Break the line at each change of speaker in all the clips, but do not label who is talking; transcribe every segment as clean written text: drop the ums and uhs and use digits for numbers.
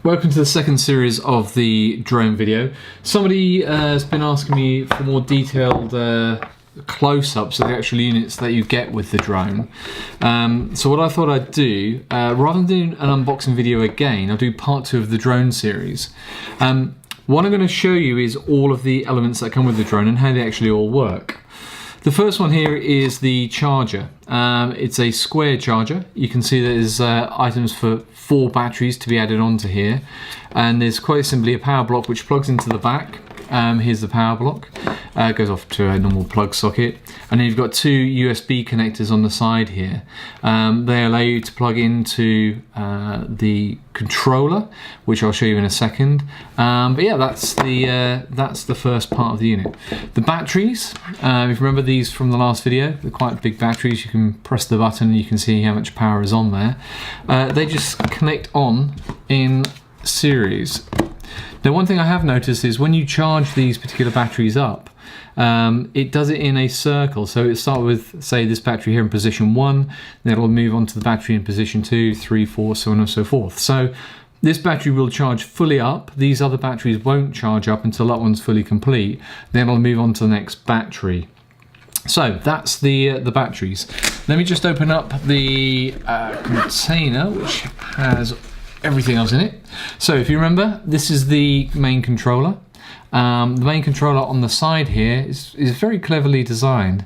Welcome to the second series of the drone video. Somebody has been asking me for more detailed close-ups of the actual units that you get with the drone. So what I thought I'd do, rather than doing an unboxing video again, I'll do part 2 of the drone series. What I'm going to show you is all of the elements that come with the drone and how they actually all work. The first one here is the charger. It's a square charger. You can see there's items for 4 batteries to be added onto here, and there's quite simply a power block which plugs into the back. Here's the power block. It goes off to a normal plug socket, and then you've got 2 USB connectors on the side here. They allow you to plug into the controller, which I'll show you in a second. But yeah, that's the first part of the unit. The batteries, if you remember these from the last video, they're quite big batteries. You can press the button and you can see how much power is on there. They just connect on in series. Now, one thing I have noticed is when you charge these particular batteries up, it does it in a circle. So it'll start with, say, this battery here in position 1, then it'll move on to the battery in position 2, 3, 4, so on and so forth. So this battery will charge fully up. These other batteries won't charge up until that one's fully complete. Then it'll move on to the next battery. So that's the batteries. Let me just open up the container, which has everything else in it. So if you remember, this is the main controller. The main controller on the side here is very cleverly designed.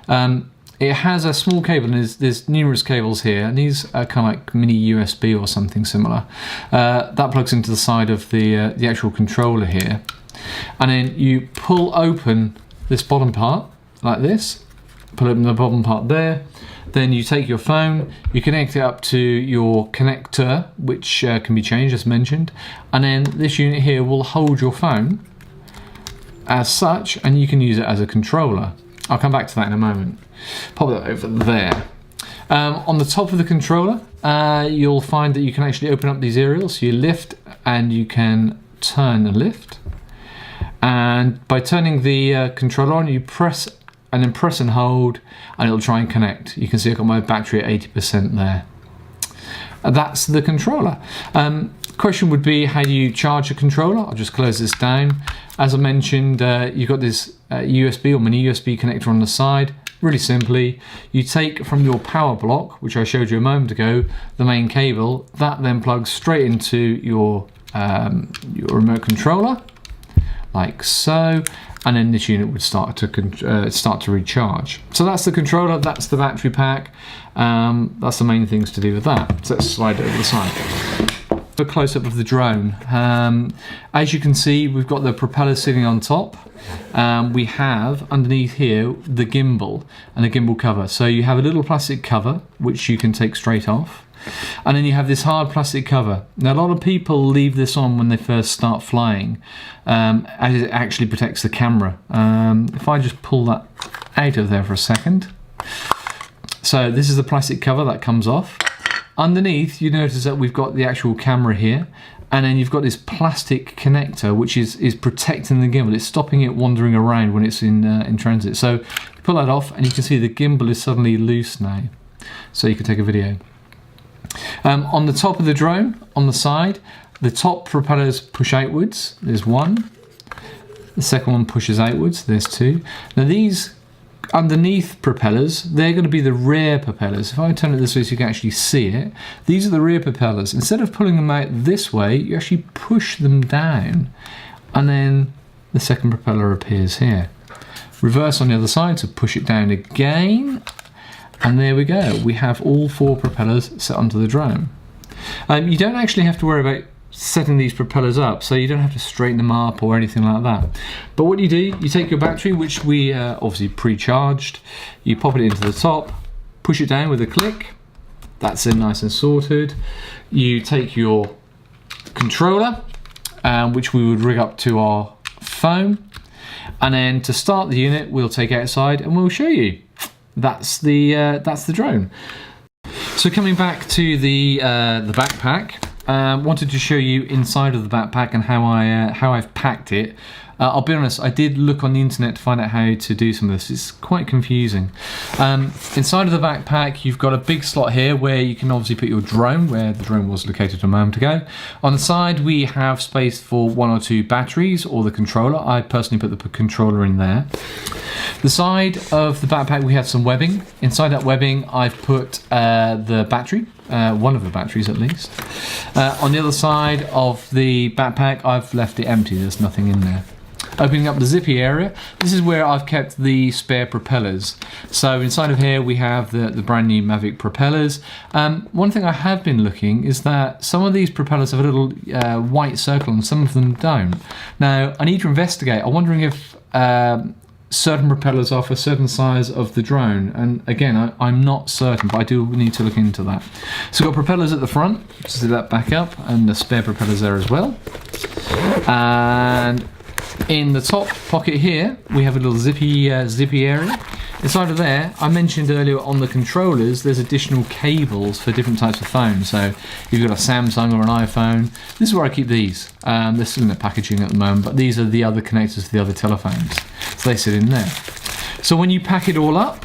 It has a small cable, and there's numerous cables here, and these are kind of like mini USB or something similar. That plugs into the side of the actual controller here, and then you pull open this bottom part like this. Pull open the bottom part there. Then you take your phone, you connect it up to your connector, which can be changed as mentioned, and then this unit here will hold your phone as such, and you can use it as a controller. I'll come back to that in a moment. Pop that over there. On the top of the controller, you'll find that you can actually open up these aerials. So you lift and you can turn the lift. And by turning the controller on, you press and then press and hold, and it'll try and connect. You can see I've got my battery at 80% there. That's the controller. Question would be, how do you charge a controller? I'll just close this down. As I mentioned, you've got this USB or mini USB connector on the side. Really simply, you take from your power block, which I showed you a moment ago, the main cable, that then plugs straight into your remote controller, like so, and then this unit would start to recharge. So that's the controller, that's the battery pack. That's the main things to do with that. So let's slide it over the side. A close-up of the drone. As you can see, we've got the propeller sitting on top. We have underneath here the gimbal and the gimbal cover. So you have a little plastic cover which you can take straight off, and then you have this hard plastic cover. Now, a lot of people leave this on when they first start flying, as it actually protects the camera. If I just pull that out of there for a second. So this is the plastic cover that comes off. Underneath, you notice that we've got the actual camera here, and then you've got this plastic connector which is protecting the gimbal. It's stopping it wandering around when it's in transit. So pull that off and you can see the gimbal is suddenly loose now, so you can take a video. On the top of the drone, on the side, the top propellers push outwards. There's one. The second one pushes outwards. There's 2. Now these underneath propellers, they're going to be the rear propellers. If I turn it this way so you can actually see it, these are the rear propellers. Instead of pulling them out this way, you actually push them down, and then the second propeller appears here. Reverse on the other side, so push it down again, and there we go. We have all 4 propellers set onto the drone. You don't actually have to worry about setting these propellers up, so you don't have to straighten them up or anything like that. But what you do, you take your battery, which we obviously pre-charged, you pop it into the top, push it down with a click, that's in nice and sorted. You take your controller, which we would rig up to our phone, and then to start the unit, we'll take outside and we'll show you. That's the drone. So coming back to the backpack, wanted to show you inside of the backpack and how I've packed it. I'll be honest, I did look on the internet to find out how to do some of this. It's quite confusing. Inside of the backpack, you've got a big slot here where you can obviously put your drone, where the drone was located a moment ago. On the side, we have space for 1 or 2 batteries or the controller. I personally put the controller in there. The side of the backpack, we have some webbing. Inside that webbing, I've put the battery, one of the batteries at least. On the other side of the backpack, I've left it empty. There's nothing in there. Opening up the zippy area, this is where I've kept the spare propellers. So inside of here we have the brand new Mavic propellers. One thing I have been looking is that some of these propellers have a little white circle and some of them don't. Now I need to investigate. I'm wondering if certain propellers are for a certain size of the drone, and again I'm not certain, but I do need to look into that. So we've got propellers at the front, just do that back up, and the spare propellers there as well. And in the top pocket here we have a little zippy area. Inside of there, I mentioned earlier on the controllers, there's additional cables for different types of phones. So if you've got a Samsung or an iPhone, this is where I keep these. They're still in the packaging at the moment, but these are the other connectors to the other telephones. So they sit in there. So when you pack it all up,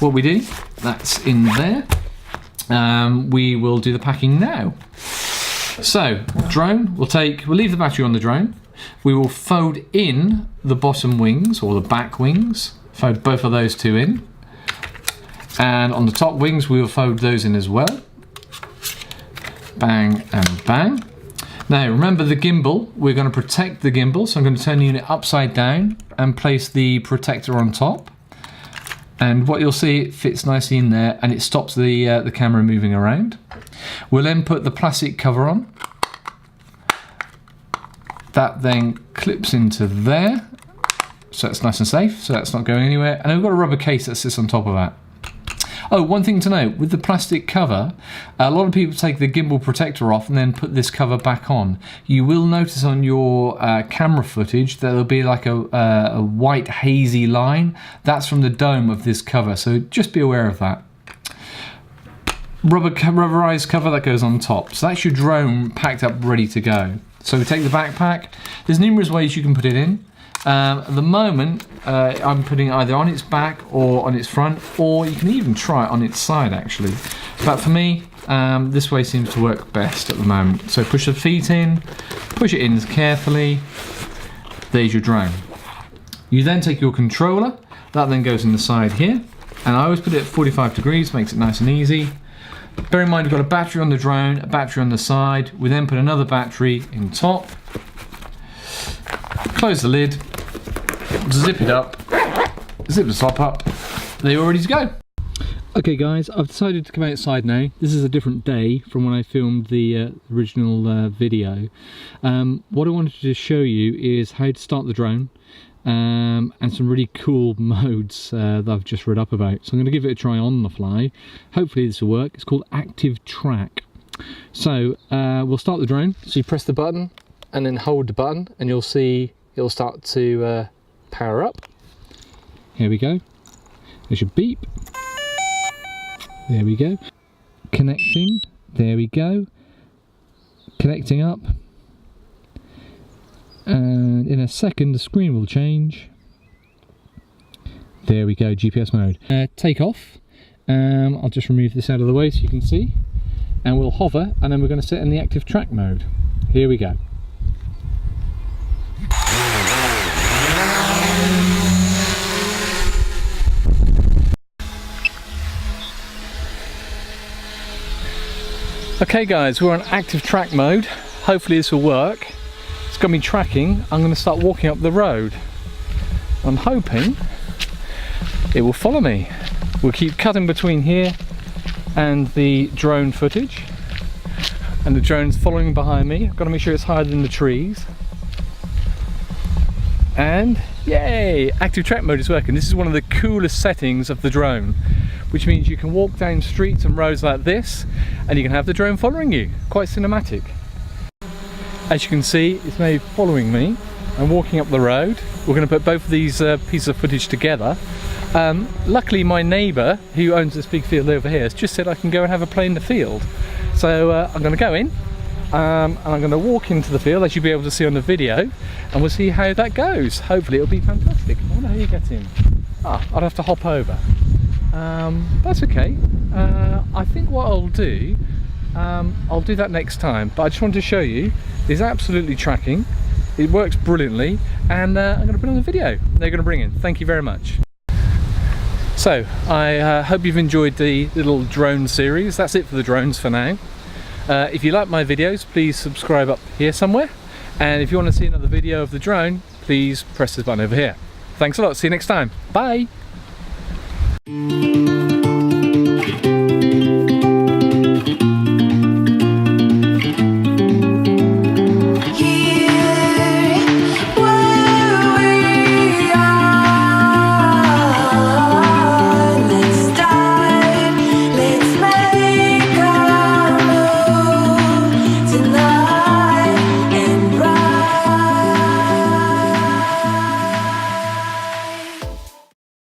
what we do, that's in there. We will do the packing now. So drone, we'll leave the battery on the drone. We will fold in the bottom wings or the back wings. Fold both of those 2 in, and on the top wings we will fold those in as well. Bang and bang. Now remember the gimbal, we're going to protect the gimbal, so I'm going to turn the unit upside down and place the protector on top, and what you'll see, it fits nicely in there and it stops the camera moving around. We'll then put the plastic cover on. That then clips into there. So it's nice and safe, so that's not going anywhere. And we've got a rubber case that sits on top of that. Oh, one thing to note, with the plastic cover, a lot of people take the gimbal protector off and then put this cover back on. You will notice on your camera footage that there'll be like a white hazy line. That's from the dome of this cover, so just be aware of that. Rubberized cover that goes on top. So that's your drone packed up, ready to go. So we take the backpack. There's numerous ways you can put it in. At the moment, I'm putting it either on its back or on its front, or you can even try it on its side actually. But for me, this way seems to work best at the moment. So push the feet in, push it in carefully. There's your drone. You then take your controller, that then goes in the side here, and I always put it at 45 degrees, makes it nice and easy. Bear in mind you've got a battery on the drone, a battery on the side. We then put another battery in top. Close the lid, zip it up, zip the top up, there you're ready to go. Okay guys, I've decided to come outside now. This is a different day from when I filmed the original video. What I wanted to show you is how to start the drone and some really cool modes that I've just read up about. So I'm going to give it a try on the fly. Hopefully this will work. It's called Active Track. So we'll start the drone. So you press the button and then hold the button and you'll see it'll start to power up. Here we go. There's your beep. There we go. Connecting. There we go. Connecting up. And in a second the screen will change. There we go, GPS mode. Take off. I'll just remove this out of the way so you can see. And we'll hover and then we're going to set in the active track mode. Here we go. Okay guys, we're on active track mode. Hopefully this will work. It's going to be tracking. I'm going to start walking up the road. I'm hoping it will follow me. We'll keep cutting between here and the drone footage. And the drone's following behind me. I've got to make sure it's higher than the trees. And yay! Active track mode is working. This is one of the coolest settings of the drone, which means you can walk down streets and roads like this and you can have the drone following you. Quite cinematic. As you can see, it's now following me. I'm walking up the road. We're going to put both of these pieces of footage together. Luckily my neighbour, who owns this big field over here, has just said I can go and have a play in the field. So I'm going to go in and I'm going to walk into the field, as you'll be able to see on the video, and we'll see how that goes. Hopefully it'll be fantastic. I wonder how you get in. I'd have to hop over. That's okay. I think what I'll do that next time, but I just wanted to show you, it's absolutely tracking. It works brilliantly, and I'm going to put it on the video. They're going to bring in. Thank you very much. So I hope you've enjoyed the little drone series. That's it for the drones for now. If you like my videos, please subscribe up here somewhere, and if you want to see another video of the drone, please press this button over here. Thanks a lot. See you next time. Bye.